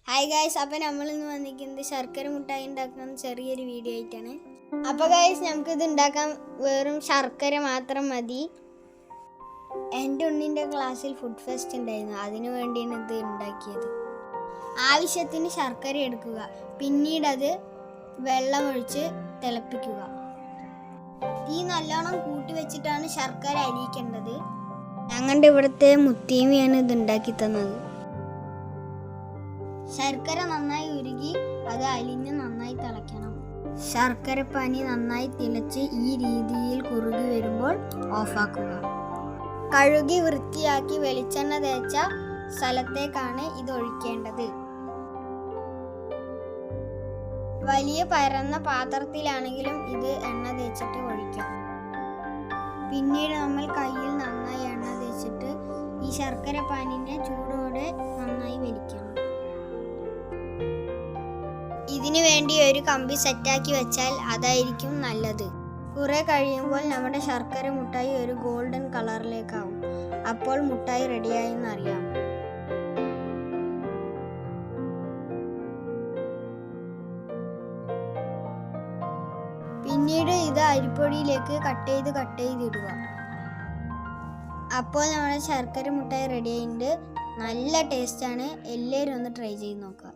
Hi guys, അപ്പോൾ നമ്മളിന്ന് വന്നിരിക്കുന്നത് ശർക്കര മുട്ടായി ഉണ്ടാക്കുന്ന ചെറിയൊരു വീഡിയോ ആയിട്ടാണ്. അപ്പോൾ ഗായ്സ്, നമുക്കിത് ഉണ്ടാക്കാൻ വെറും ശർക്കര മാത്രം മതി. എൻ്റെ ഉണ്ണിൻ്റെ ക്ലാസ്സിൽ ഫുഡ് ഫെസ്റ്റ് ഉണ്ടായിരുന്നു, അതിനു വേണ്ടിയാണ് ഇത് ഉണ്ടാക്കിയത്. ആവശ്യത്തിന് ശർക്കര എടുക്കുക, പിന്നീട് അത് വെള്ളമൊഴിച്ച് തിളപ്പിക്കുക. തീ നല്ലോണം കൂട്ടി വെച്ചിട്ടാണ് ശർക്കര അലിയിക്കേണ്ടത്. ഞങ്ങളുടെ ഇവിടുത്തെ മുത്തീമിയാണ് ഇത് ഉണ്ടാക്കി തന്നത്. ശർക്കര നന്നായി ഉരുകി അത് അലിഞ്ഞ് നന്നായി തിളയ്ക്കണം. ശർക്കര പാനി നന്നായി തിളച്ച് ഈ രീതിയിൽ കുറുകി വരുമ്പോൾ ഓഫാക്കുക. കഴുകി വൃത്തിയാക്കി വെളിച്ചെണ്ണ തേച്ച സ്ഥലത്തേക്കാണ് ഇത് ഒഴിക്കേണ്ടത്. വലിയ പരന്ന പാത്രത്തിലാണെങ്കിലും ഇത് എണ്ണ തേച്ചിട്ട് ഒഴിക്കാം. പിന്നീട് നമ്മൾ കയ്യിൽ നന്നായി എണ്ണ തേച്ചിട്ട് ഈ ശർക്കര പാനിനെ ചൂടോടെ നന്നായി വലിക്കണം. ഇതിനു വേണ്ടി ഒരു കമ്പി സെറ്റാക്കി വെച്ചാൽ അതായിരിക്കും നല്ലത്. കുറെ കഴിയുമ്പോൾ നമ്മുടെ ശർക്കര മുട്ടായി ഒരു ഗോൾഡൻ കളറിലേക്കാവും. അപ്പോൾ മുട്ടായി റെഡിയായെന്ന് അറിയാം. പിന്നീട് ഇത് അരിപ്പൊടിയിലേക്ക് കട്ട് ചെയ്തിടുക. അപ്പോൾ നമ്മുടെ ശർക്കര മുട്ടായി റെഡിയായിട്ടുണ്ട്. നല്ല ടേസ്റ്റാണ്. എല്ലാവരും ഒന്ന് ട്രൈ ചെയ്ത് നോക്കുക.